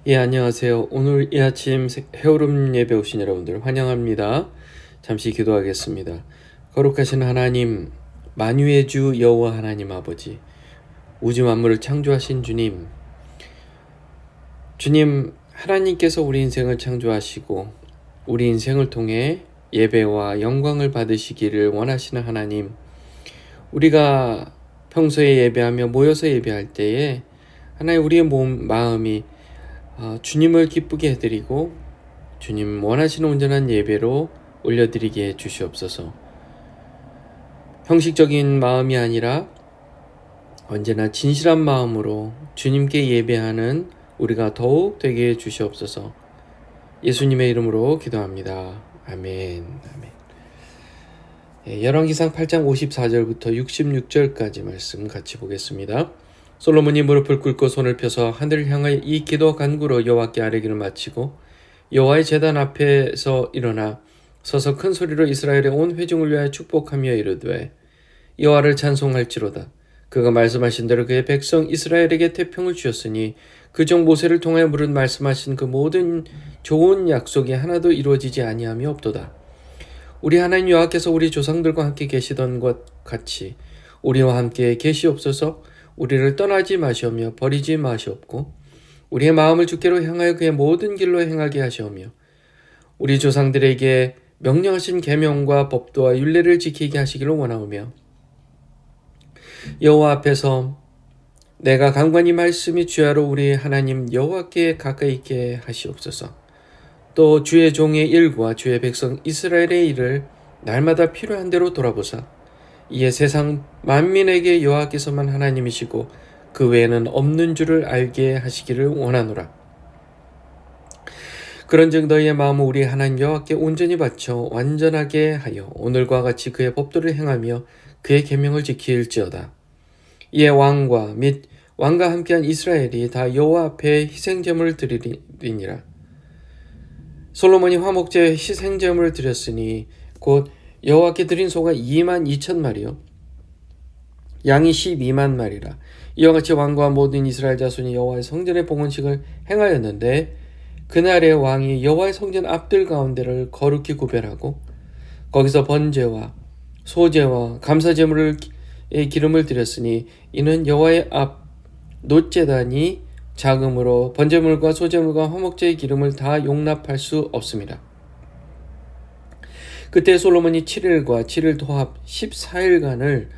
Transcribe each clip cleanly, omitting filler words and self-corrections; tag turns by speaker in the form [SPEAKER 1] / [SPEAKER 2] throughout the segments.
[SPEAKER 1] 예, 안녕하세요. 오늘 이 아침 헤어룸 예배 오신 여러분들 환영합니다. 잠시 기도하겠습니다. 거룩하신 하나님, 만유의 주 여호와 하나님 아버지, 우주 만물을 창조하신 주님, 주님 하나님께서 우리 인생을 창조하시고 우리 인생을 통해 예배와 영광을 받으시기를 원하시는 하나님, 우리가 평소에 예배하며 모여서 예배할 때에 하나님 우리의 마음이 주님을 기쁘게 해드리고 주님 원하시는 온전한 예배로 올려드리게 해 주시옵소서. 형식적인 마음이 아니라 언제나 진실한 마음으로 주님께 예배하는 우리가 더욱 되게 해 주시옵소서. 예수님의 이름으로 기도합니다. 아멘. 아멘. 열왕기상 8장 54절부터 66절까지 말씀 같이 보겠습니다. 솔로몬이 무릎을 꿇고 손을 펴서 하늘을 향하여 이 기도 간구로 여호와께 아뢰기를 마치고 여호와의 제단 앞에서 일어나 서서 큰 소리로 이스라엘의 온 회중을 위하여 축복하며 이르되 여호와를 찬송할지로다. 그가 말씀하신 대로 그의 백성 이스라엘에게 태평을 주셨으니 그종 모세를 통하여 무릇 말씀하신 그 모든 좋은 약속이 하나도 이루어지지 아니함이 없도다. 우리 하나님 여호와께서 우리 조상들과 함께 계시던 것 같이 우리와 함께 계시옵소서. 우리를 떠나지 마시오며 버리지 마시옵고 우리의 마음을 주께로 향하여 그의 모든 길로 행하게 하시오며 우리 조상들에게 명령하신 계명과 법도와 율례를 지키게 하시기를 원하오며 여호와 앞에서 내가 간관히 말씀이 주야로 우리 하나님 여호와께 가까이 있게 하시옵소서. 또 주의 종의 일과 주의 백성 이스라엘의 일을 날마다 필요한 대로 돌아보사 이에 세상 만민에게 여호와께서만 하나님이시고 그 외에는 없는 줄을 알게 하시기를 원하노라. 그런즉 너희의 마음을 우리 하나님 여호와께 온전히 바쳐 완전하게 하여 오늘과 같이 그의 법도를 행하며 그의 계명을 지킬지어다. 이에 왕과 및 왕과 함께한 이스라엘이 다 여호와 앞에 희생제물을 드리리니라. 솔로몬이 화목제 희생제물을 드렸으니 곧 여호와께 드린 소가 2만 2천 마리요 양이 12만 마리라. 이와 같이 왕과 모든 이스라엘 자손이 여호와의 성전의 봉헌식을 행하였는데 그날의 왕이 여호와의 성전 앞들 가운데를 거룩히 구별하고 거기서 번제와 소제와 감사제물의 기름을 드렸으니 이는 여호와의 앞 놋제단이 작음으로 번제물과 소제물과 화목제의 기름을 다 용납할 수 없습니다. 그때 솔로몬이 7일과 7일 도합 14일간을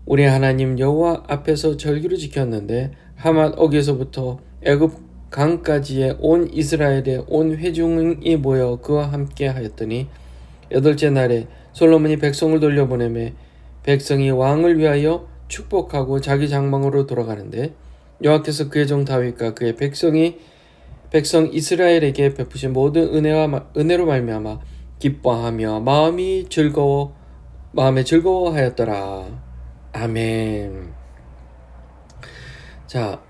[SPEAKER 1] 우리 하나님 여호와 앞에서 절기로 지켰는데 하맛 어귀에서부터 애굽 강까지의 온 이스라엘의 온 회중이 모여 그와 함께 하였더니 8째 날에 솔로몬이 백성을 돌려보내매 백성이 왕을 위하여 축복하고 자기 장막으로 돌아가는데 여호와께서 그의 종 다윗과 그의 백성 이스라엘에게 베푸신 모든 은혜로 말미암아 기뻐하며 마음에 즐거워하였더라. 아멘. 자,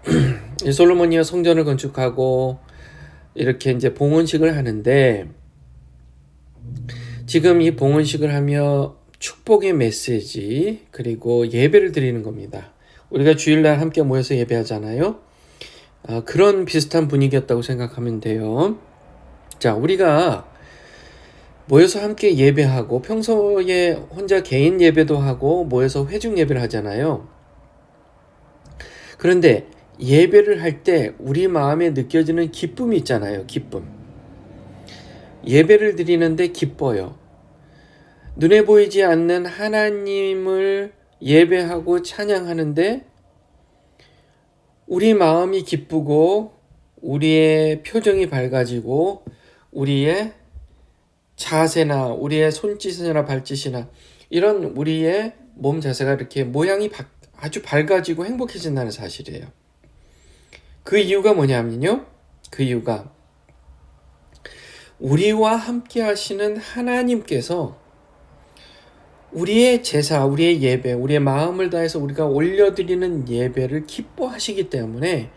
[SPEAKER 1] 솔로몬이 성전을 건축하고 이렇게 이제 봉헌식을 하는데 지금 이 봉헌식을 하며 축복의 메시지 그리고 예배를 드리는 겁니다. 우리가 주일날 함께 모여서 예배하잖아요. 그런 비슷한 분위기였다고 생각하면 돼요. 자, 우리가 모여서 함께 예배하고 평소에 혼자 개인 예배도 하고 모여서 회중 예배를 하잖아요. 그런데 예배를 할 때 우리 마음에 느껴지는 기쁨이 있잖아요. 기쁨. 예배를 드리는데 기뻐요. 눈에 보이지 않는 하나님을 예배하고 찬양하는데 우리 마음이 기쁘고 우리의 표정이 밝아지고 우리의 자세나 우리의 손짓이나 발짓이나 이런 우리의 몸 자세가 이렇게 모양이 아주 밝아지고 행복해진다는 사실이에요. 그 이유가 뭐냐면요. 그 이유가 우리와 함께 하시는 하나님께서 우리의 제사, 우리의 예배, 우리의 마음을 다해서 우리가 올려드리는 예배를 기뻐하시기 때문에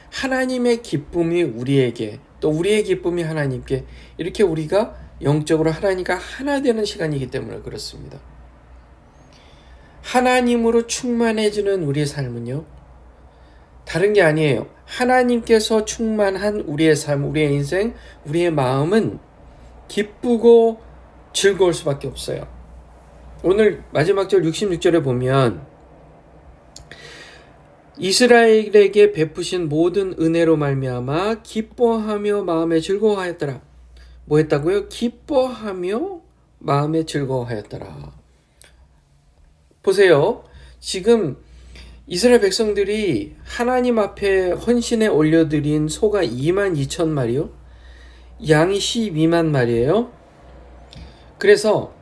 [SPEAKER 1] 하나님의 기쁨이 우리에게 또 우리의 기쁨이 하나님께 이렇게 우리가 영적으로 하나님과 하나 되는 시간이기 때문에 그렇습니다. 하나님으로 충만해지는 우리의 삶은요. 다른 게 아니에요. 하나님께서 충만한 우리의 삶, 우리의 인생, 우리의 마음은 기쁘고 즐거울 수밖에 없어요. 오늘 마지막 절 66절에 보면 이스라엘에게 베푸신 모든 은혜로 말미암아 기뻐하며 마음에 즐거워하였더라. 뭐 했다고요? 기뻐하며 마음에 즐거워하였더라. 보세요. 지금 이스라엘 백성들이 하나님 앞에 헌신에 올려드린 소가 22,000마리요. 양이 12만 마리예요. 그래서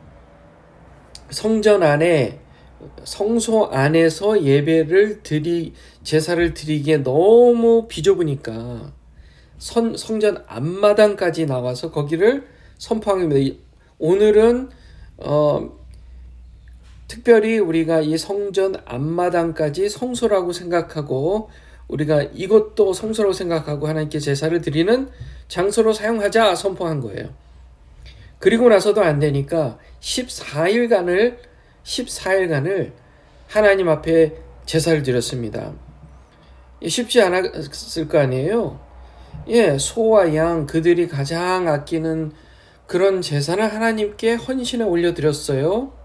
[SPEAKER 1] 성전 안에 성소 안에서 제사를 드리기에 너무 비좁으니까 성전 앞마당까지 나와서 거기를 선포합니다. 오늘은 특별히 우리가 이 성전 앞마당까지 성소라고 생각하고 우리가 이것도 성소라고 생각하고 하나님께 제사를 드리는 장소로 사용하자 선포한 거예요. 그리고 나서도 안 되니까 14일간을 하나님 앞에 제사를 드렸습니다. 쉽지 않았을 거 아니에요. 소와 양 그들이 가장 아끼는 그런 제사를 하나님께 헌신에 올려드렸어요.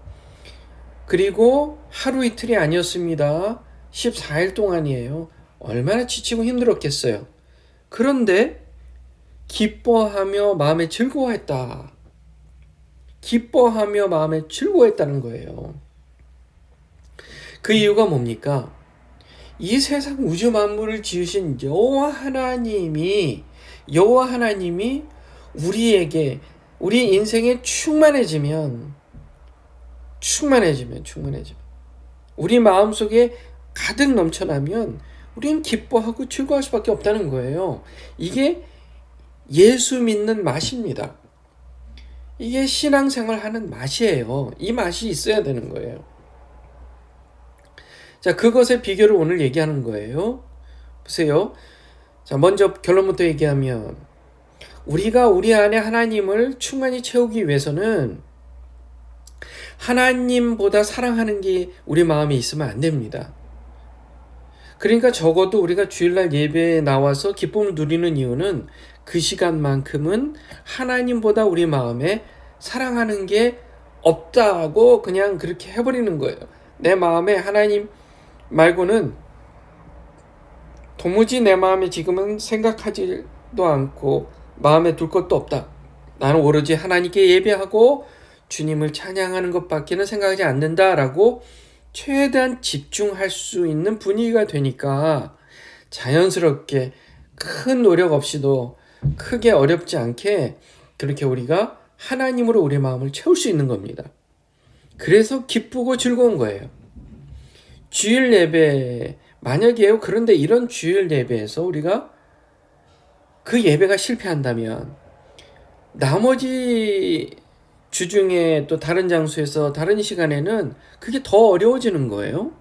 [SPEAKER 1] 그리고 하루 이틀이 아니었습니다. 14일 동안이에요. 얼마나 지치고 힘들었겠어요. 그런데 기뻐하며 마음에 즐거워했다. 기뻐하며 마음에 즐거워했다는 거예요. 그 이유가 뭡니까? 이 세상 우주 만물을 지으신 여호와 하나님이 우리에게 우리 인생에 충만해지면 우리 마음속에 가득 넘쳐나면 우리는 기뻐하고 즐거워할 수밖에 없다는 거예요. 이게 예수 믿는 맛입니다. 이게 신앙생활 하는 맛이에요. 이 맛이 있어야 되는 거예요. 자, 그것의 비결을 오늘 얘기하는 거예요. 보세요. 자, 먼저 결론부터 얘기하면 우리가 우리 안에 하나님을 충만히 채우기 위해서는 하나님보다 사랑하는 게 우리 마음에 있으면 안 됩니다. 그러니까 적어도 우리가 주일날 예배에 나와서 기쁨을 누리는 이유는 그 시간만큼은 하나님보다 우리 마음에 사랑하는 게 없다고 그냥 그렇게 해버리는 거예요. 내 마음에 하나님 말고는 도무지 내 마음에 지금은 생각하지도 않고 마음에 둘 것도 없다. 나는 오로지 하나님께 예배하고 주님을 찬양하는 것밖에는 생각하지 않는다라고 최대한 집중할 수 있는 분위기가 되니까 자연스럽게 큰 노력 없이도 크게 어렵지 않게 그렇게 우리가 하나님으로 우리 마음을 채울 수 있는 겁니다. 그래서 기쁘고 즐거운 거예요. 주일 예배 만약에요. 그런데 이런 주일 예배에서 우리가 그 예배가 실패한다면 나머지 주중에 또 다른 장소에서 다른 시간에는 그게 더 어려워지는 거예요.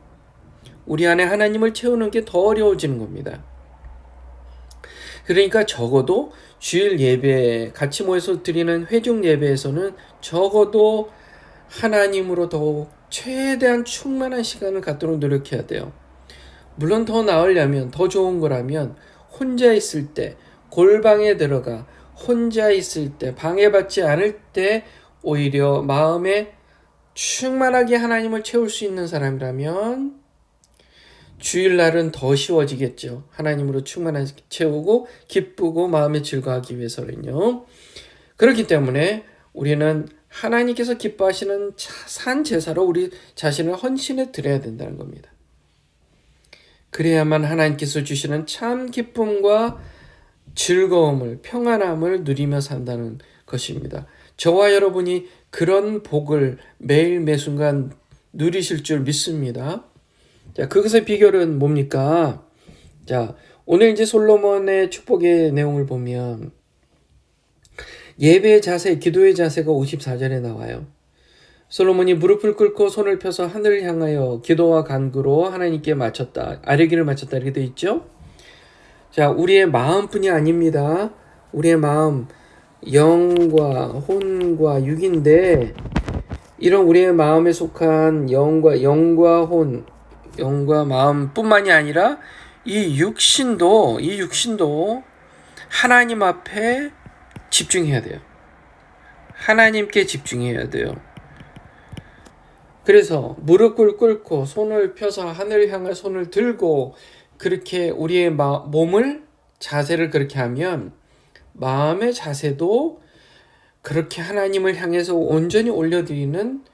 [SPEAKER 1] 우리 안에 하나님을 채우는 게 더 어려워지는 겁니다. 그러니까 적어도 주일 예배 같이 모여서 드리는 회중 예배에서는 적어도 하나님으로 더 최대한 충만한 시간을 갖도록 노력해야 돼요. 물론 더 나으려면 더 좋은 거라면 혼자 있을 때 골방에 들어가 혼자 있을 때 방해받지 않을 때 오히려 마음에 충만하게 하나님을 채울 수 있는 사람이라면 주일날은 더 쉬워지겠죠. 하나님으로 충만하게 채우고 기쁘고 마음에 즐거워하기 위해서는요. 그렇기 때문에 우리는 하나님께서 기뻐하시는 산 제사로 우리 자신을 헌신해 드려야 된다는 겁니다. 그래야만 하나님께서 주시는 참 기쁨과 즐거움을, 평안함을 누리며 산다는 것입니다. 저와 여러분이 그런 복을 매일 매순간 누리실 줄 믿습니다. 자, 그것의 비결은 뭡니까? 자, 오늘 이제 솔로몬의 축복의 내용을 보면 예배의 자세, 기도의 자세가 54절에 나와요. 솔로몬이 무릎을 꿇고 손을 펴서 하늘을 향하여 기도와 간구로 하나님께 마쳤다. 아뢰기를 마쳤다. 이렇게 되어 있죠? 자, 우리의 마음뿐이 아닙니다. 우리의 마음, 영과 혼과 육인데 이런 우리의 마음에 속한 영과 혼, 영과 마음뿐만이 아니라 이 육신도 하나님 앞에 집중해야 돼요. 하나님께 집중해야 돼요. 그래서 무릎을 꿇고 손을 펴서 하늘을 향해 손을 들고 그렇게 우리의 몸을 자세를 그렇게 하면 마음의 자세도 그렇게 하나님을 향해서 온전히 올려드리는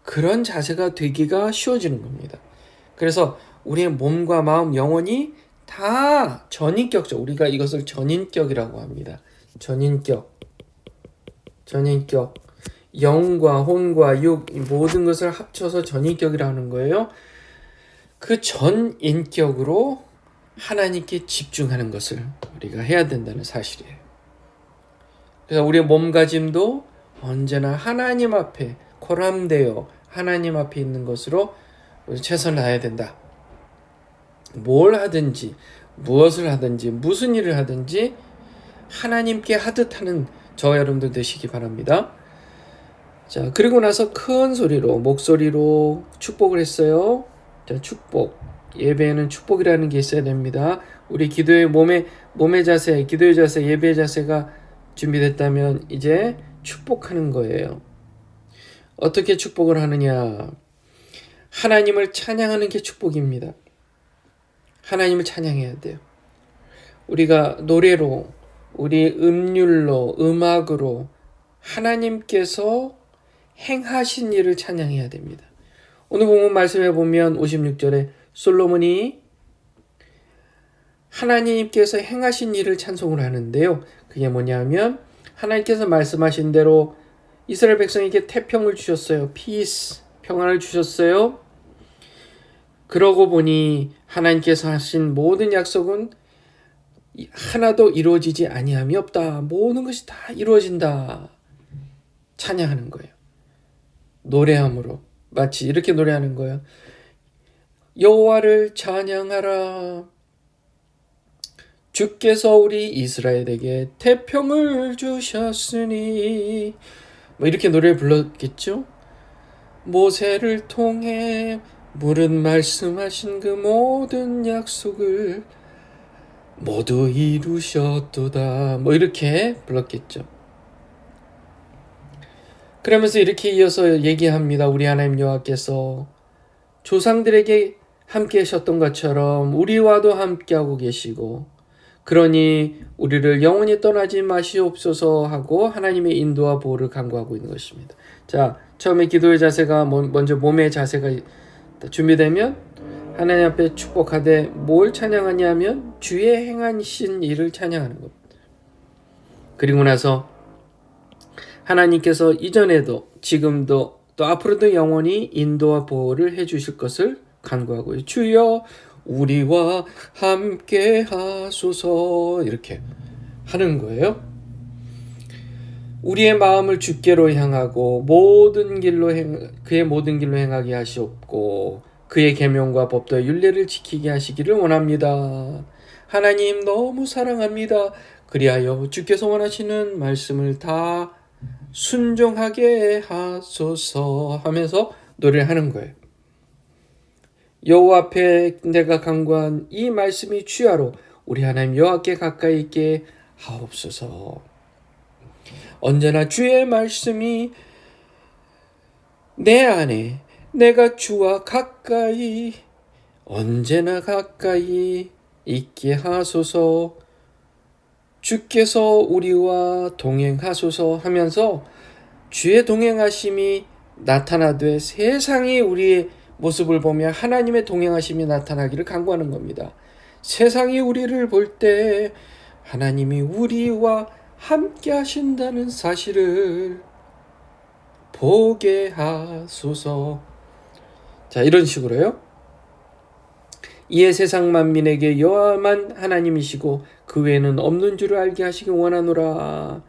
[SPEAKER 1] 그런 자세가 되기가 쉬워지는 겁니다. 그래서 우리의 몸과 마음, 영혼이 다 전인격적, 우리가 이것을 전인격이라고 합니다. 전인격. 영과 혼과 육, 모든 것을 합쳐서 전인격이라는 거예요. 그 전인격으로 하나님께 집중하는 것을 우리가 해야 된다는 사실이에요. 그래서 우리의 몸가짐도 언제나 하나님 앞에 코람되어 하나님 앞에 있는 것으로 최선을 다해야 된다. 뭘 하든지 무엇을 하든지 무슨 일을 하든지 하나님께 하듯 하는 저와 여러분들 되시기 바랍니다. 자, 그리고 나서 큰 소리로 목소리로 축복을 했어요. 자, 축복. 예배에는 축복이라는 게 있어야 됩니다. 우리 기도의 몸의 자세, 기도의 자세, 예배의 자세가 준비됐다면 이제 축복하는 거예요. 어떻게 축복을 하느냐? 하나님을 찬양하는 게 축복입니다. 하나님을 찬양해야 돼요. 우리가 노래로, 우리 음률로, 음악으로 하나님께서 행하신 일을 찬양해야 됩니다. 오늘 본문 말씀해 보면 56절에 솔로몬이 하나님께서 행하신 일을 찬송을 하는데요. 그게 뭐냐면 하나님께서 말씀하신 대로 이스라엘 백성에게 태평을 주셨어요. 피스, 평안을 주셨어요. 그러고 보니 하나님께서 하신 모든 약속은 하나도 이루어지지 아니함이 없다. 모든 것이 다 이루어진다. 찬양하는 거예요. 노래함으로 마치 이렇게 노래하는 거예요. 여호와를 찬양하라. 주께서 우리 이스라엘에게 태평을 주셨으니 이렇게 노래를 불렀겠죠. 모세를 통해 물은 말씀하신 그 모든 약속을 모두 이루셨도다. 이렇게 불렀겠죠. 그러면서 이렇게 이어서 얘기합니다. 우리 하나님 여호와께서 조상들에게 함께 하셨던 것처럼 우리와도 함께하고 계시고 그러니 우리를 영원히 떠나지 마시옵소서 하고 하나님의 인도와 보호를 간구하고 있는 것입니다. 자, 처음에 기도의 자세가 먼저 몸의 자세가 준비되면 하나님 앞에 축복하되 뭘 찬양하냐면 주의 행하신 일을 찬양하는 겁니다. 그리고 나서 하나님께서 이전에도 지금도 또 앞으로도 영원히 인도와 보호를 해주실 것을 간구하고요. 주여 우리와 함께 하소서 이렇게 하는 거예요. 우리의 마음을 주께로 향하고 그의 모든 길로 행하게 하시옵고 그의 계명과 법도와 율례를 지키게 하시기를 원합니다. 하나님 너무 사랑합니다. 그리하여 주께서 원하시는 말씀을 다 순종하게 하소서 하면서 노래를 하는 거예요. 여호와 앞에 내가 간구한 이 말씀이 주야로 우리 하나님 여호와께 가까이 있게 하옵소서. 언제나 주의 말씀이 내 안에 내가 주와 가까이 언제나 가까이 있게 하소서. 주께서 우리와 동행하소서 하면서 주의 동행하심이 나타나되 세상이 우리의 모습을 보며 하나님의 동행하심이 나타나기를 간구하는 겁니다. 세상이 우리를 볼 때 하나님이 우리와 함께 하신다는 사실을 보게 하소서. 자, 이런 식으로요. 이에 세상 만민에게 여호와만 하나님이시고 그 외에는 없는 줄을 알게 하시기 원하노라.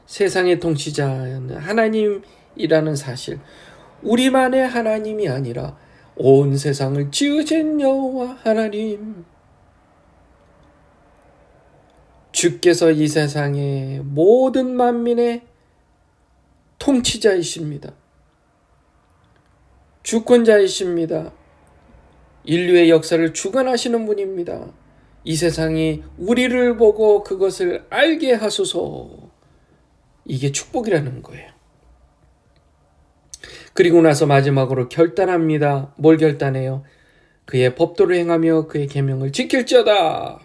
[SPEAKER 1] 세상의 통치자는 하나님이라는 사실, 우리만의 하나님이 아니라 온 세상을 지으신 여호와 하나님, 주께서 이 세상의 모든 만민의 통치자이십니다. 주권자이십니다. 인류의 역사를 주관하시는 분입니다. 이 세상이 우리를 보고 그것을 알게 하소서. 이게 축복이라는 거예요. 그리고 나서 마지막으로 결단합니다. 뭘 결단해요? 그의 법도를 행하며 그의 계명을 지킬지어다.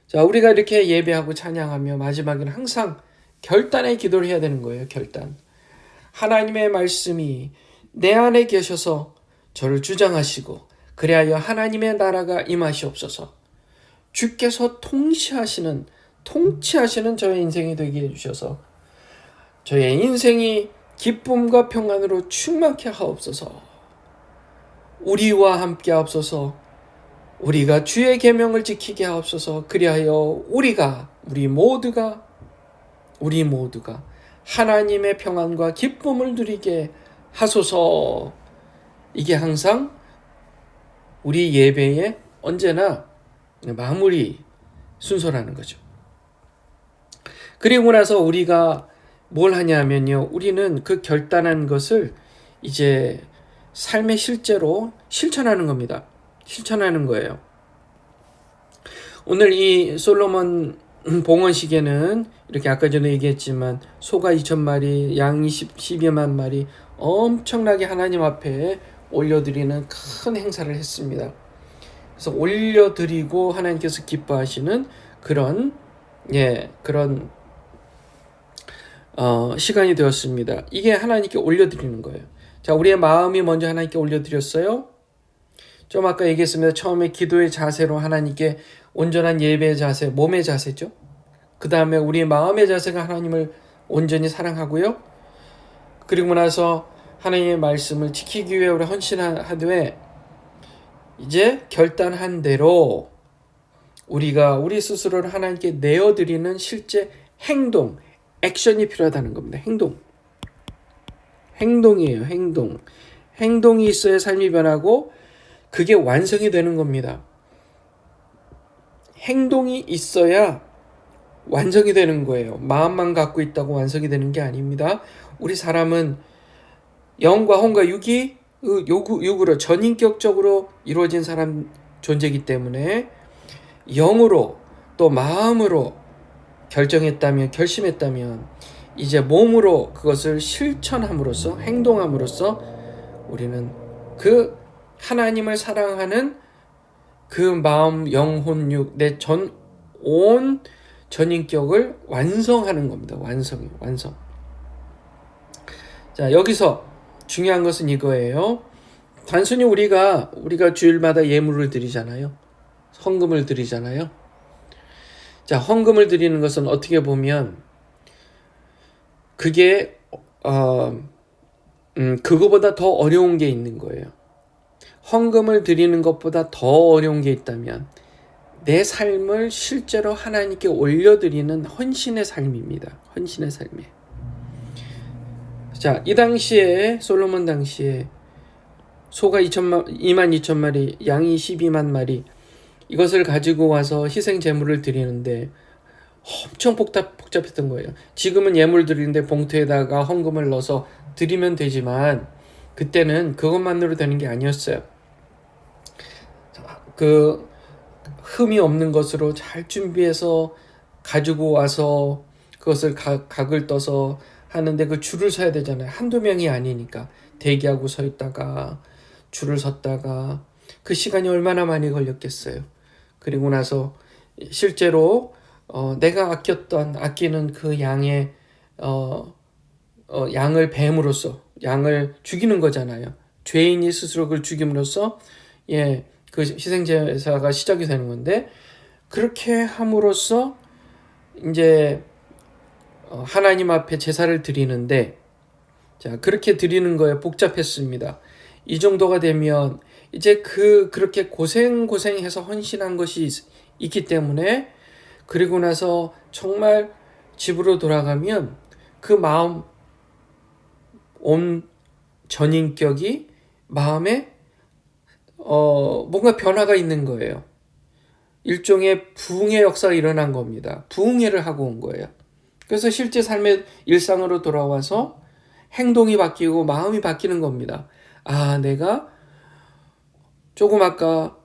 [SPEAKER 1] 자, 우리가 이렇게 예배하고 찬양하며 마지막에는 항상 결단의 기도를 해야 되는 거예요. 결단. 하나님의 말씀이 내 안에 계셔서 저를 주장하시고 그리하여 하나님의 나라가 임하시옵소서. 주께서 통치하시는 저의 인생이 되게 해주셔서 저의 인생이 기쁨과 평안으로 충만케 하옵소서. 우리와 함께 하옵소서. 우리가 주의 계명을 지키게 하옵소서. 그리하여 우리 모두가 하나님의 평안과 기쁨을 누리게 하소서. 이게 항상 우리 예배의 언제나 마무리 순서라는 거죠. 그리고 나서 우리가 뭘 하냐면요. 우리는 그 결단한 것을 이제 삶의 실제로 실천하는 겁니다. 실천하는 거예요. 오늘 이 솔로몬 봉헌식에는 이렇게 아까 전에 얘기했지만 소가 2,000마리, 양 12만 마리 엄청나게 하나님 앞에 올려드리는 큰 행사를 했습니다. 그래서 올려드리고 하나님께서 기뻐하시는 그런 시간이 되었습니다. 이게 하나님께 올려드리는 거예요. 자, 우리의 마음이 먼저 하나님께 올려드렸어요. 좀 아까 얘기했습니다. 처음에 기도의 자세로 하나님께 온전한 예배의 자세, 몸의 자세죠. 그 다음에 우리의 마음의 자세가 하나님을 온전히 사랑하고요. 그리고 나서 하나님의 말씀을 지키기 위해 우리 헌신하되 이제 결단한 대로 우리가 우리 스스로를 하나님께 내어드리는 실제 행동, 액션이 필요하다는 겁니다. 행동이에요. 행동이 있어야 삶이 변하고 그게 완성이 되는 겁니다. 행동이 있어야 완성이 되는 거예요. 마음만 갖고 있다고 완성이 되는 게 아닙니다. 우리 사람은 영과 혼과 육이 육으로 전인격적으로 이루어진 사람 존재이기 때문에 영으로 또 마음으로 결심했다면 이제 몸으로 그것을 실천함으로써 행동함으로써 우리는 그 하나님을 사랑하는 그 마음, 영혼, 육, 내 온 전인격을 완성하는 겁니다. 완성. 자, 여기서 중요한 것은 이거예요. 단순히 우리가 주일마다 예물을 드리잖아요. 헌금을 드리잖아요. 자, 헌금을 드리는 것은 어떻게 보면 그게 그거보다 더 어려운 게 있는 거예요. 헌금을 드리는 것보다 더 어려운 게 있다면 내 삶을 실제로 하나님께 올려드리는 헌신의 삶입니다. 헌신의 삶이에요. 자, 이 당시에 솔로몬 당시에 소가 22,000마리, 양이 12만 마리 이것을 가지고 와서 희생 제물을 드리는데 엄청 복잡했던 거예요. 지금은 예물 드리는데 봉투에다가 헌금을 넣어서 드리면 되지만 그때는 그것만으로 되는 게 아니었어요. 그 흠이 없는 것으로 잘 준비해서 가지고 와서 그것을 각을 떠서 하는데 그 줄을 서야 되잖아요. 한두 명이 아니니까 대기하고 서 있다가 줄을 섰다가 그 시간이 얼마나 많이 걸렸겠어요. 그리고 나서 실제로 내가 아끼는 그 양의 양을 뱀으로써 양을 죽이는 거잖아요. 죄인이 스스로 그걸 죽임으로써 그 희생제사가 시작이 되는 건데 그렇게 함으로써 이제 하나님 앞에 제사를 드리는데 자 그렇게 드리는 거에 복잡했습니다. 이 정도가 되면 이제 그렇게 고생해서 헌신한 것이 있기 때문에 그리고 나서 정말 집으로 돌아가면 그 마음 온 전인격이 마음에 뭔가 변화가 있는 거예요. 일종의 부흥의 역사가 일어난 겁니다. 부흥회를 하고 온 거예요. 그래서 실제 삶의 일상으로 돌아와서 행동이 바뀌고 마음이 바뀌는 겁니다. 아, 내가 조금 아까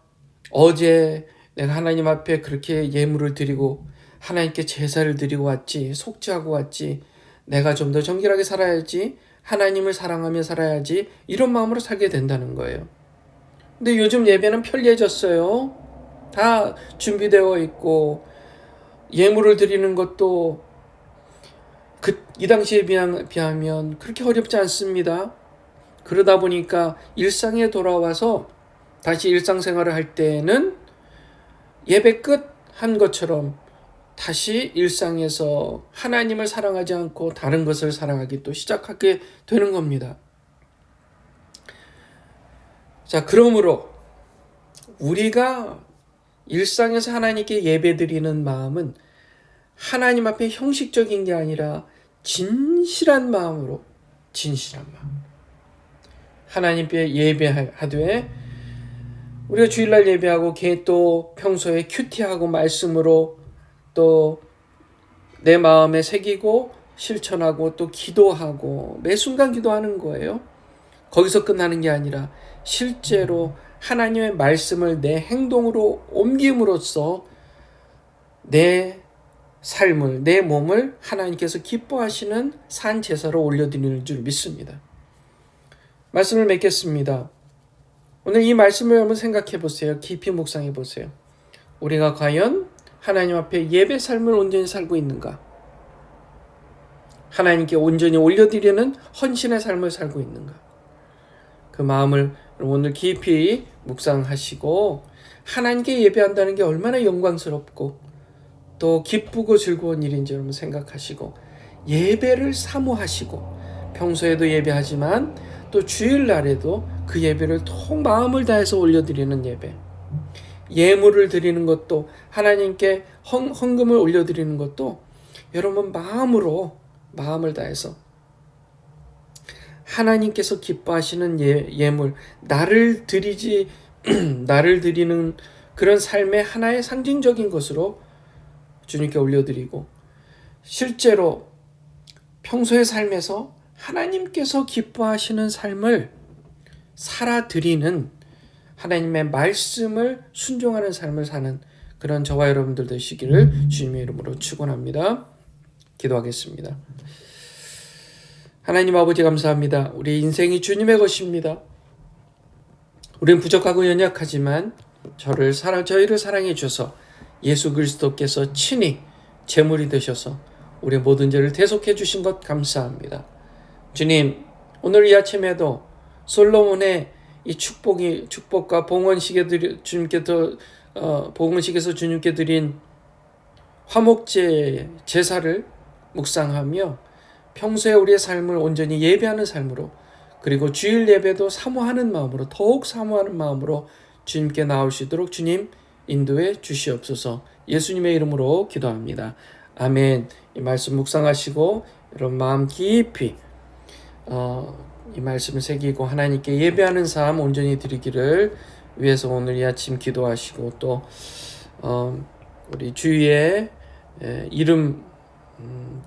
[SPEAKER 1] 어제 내가 하나님 앞에 그렇게 예물을 드리고 하나님께 제사를 드리고 왔지, 속죄하고 왔지, 내가 좀 더 정결하게 살아야지, 하나님을 사랑하며 살아야지, 이런 마음으로 살게 된다는 거예요. 근데 요즘 예배는 편리해졌어요. 다 준비되어 있고 예물을 드리는 것도 이 당시에 비하면 그렇게 어렵지 않습니다. 그러다 보니까 일상에 돌아와서 다시 일상생활을 할 때는 예배 끝 한 것처럼 다시 일상에서 하나님을 사랑하지 않고 다른 것을 사랑하기 또 시작하게 되는 겁니다. 자, 그러므로 우리가 일상에서 하나님께 예배드리는 마음은 하나님 앞에 형식적인 게 아니라 진실한 마음으로, 진실한 마음, 하나님께 예배하되, 우리가 주일날 예배하고 또 평소에 큐티하고 말씀으로 또 내 마음에 새기고 실천하고 또 기도하고 매 순간 기도하는 거예요. 거기서 끝나는 게 아니라 실제로 하나님의 말씀을 내 행동으로 옮김으로써 내 삶을, 내 몸을 하나님께서 기뻐하시는 산 제사로 올려드리는 줄 믿습니다. 말씀을 맺겠습니다. 오늘 이 말씀을 한번 생각해 보세요. 깊이 묵상해 보세요. 우리가 과연 하나님 앞에 예배 삶을 온전히 살고 있는가? 하나님께 온전히 올려드리는 헌신의 삶을 살고 있는가? 그 마음을 오늘 깊이 묵상하시고, 하나님께 예배한다는 게 얼마나 영광스럽고 또 기쁘고 즐거운 일인지 여러분 생각하시고, 예배를 사모하시고, 평소에도 예배하지만 또 주일날에도 그 예배를 통 마음을 다해서 올려드리는 예배, 예물을 드리는 것도, 하나님께 헌금을 올려드리는 것도 여러분 마음을 다해서 하나님께서 기뻐하시는 예물, 나를 드리는 그런 삶의 하나의 상징적인 것으로 주님께 올려드리고, 실제로 평소의 삶에서 하나님께서 기뻐하시는 삶을 살아드리는, 하나님의 말씀을 순종하는 삶을 사는 그런 저와 여러분들 되시기를 주님의 이름으로 축원합니다. 기도하겠습니다. 하나님 아버지 감사합니다. 우리 인생이 주님의 것입니다. 우리는 부족하고 연약하지만 저희를 사랑해 주셔서 예수 그리스도께서 친히 제물이 되셔서 우리의 모든 죄를 대속해 주신 것 감사합니다. 주님, 오늘 이 아침에도 솔로몬의 이 축복과 봉헌식에서 주님께 드린 화목제 제사를 묵상하며 평소에 우리의 삶을 온전히 예배하는 삶으로, 그리고 주일 예배도 사모하는 마음으로, 더욱 사모하는 마음으로 주님께 나올 수 있도록 주님 인도해 주시옵소서. 예수님의 이름으로 기도합니다. 아멘. 이 말씀 묵상하시고 여러분 마음 깊이 이 말씀을 새기고 하나님께 예배하는 삶 온전히 드리기를 위해서 오늘 이 아침 기도하시고, 또 우리 주위에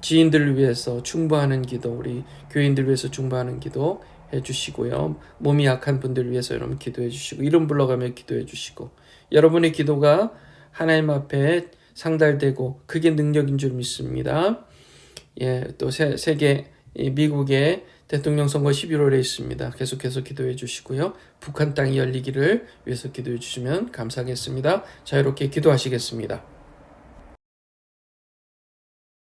[SPEAKER 1] 지인들을 위해서 중보하는 기도, 우리 교인들을 위해서 중보하는 기도 해주시고요. 몸이 약한 분들을 위해서 여러분 기도해 주시고, 이름 불러가며 기도해 주시고, 여러분의 기도가 하나님 앞에 상달되고 그게 능력인 줄 믿습니다. 또 세계 미국의 대통령 선거 11월에 있습니다. 계속해서 기도해 주시고요. 북한 땅이 열리기를 위해서 기도해 주시면 감사하겠습니다. 자유롭게 기도하시겠습니다.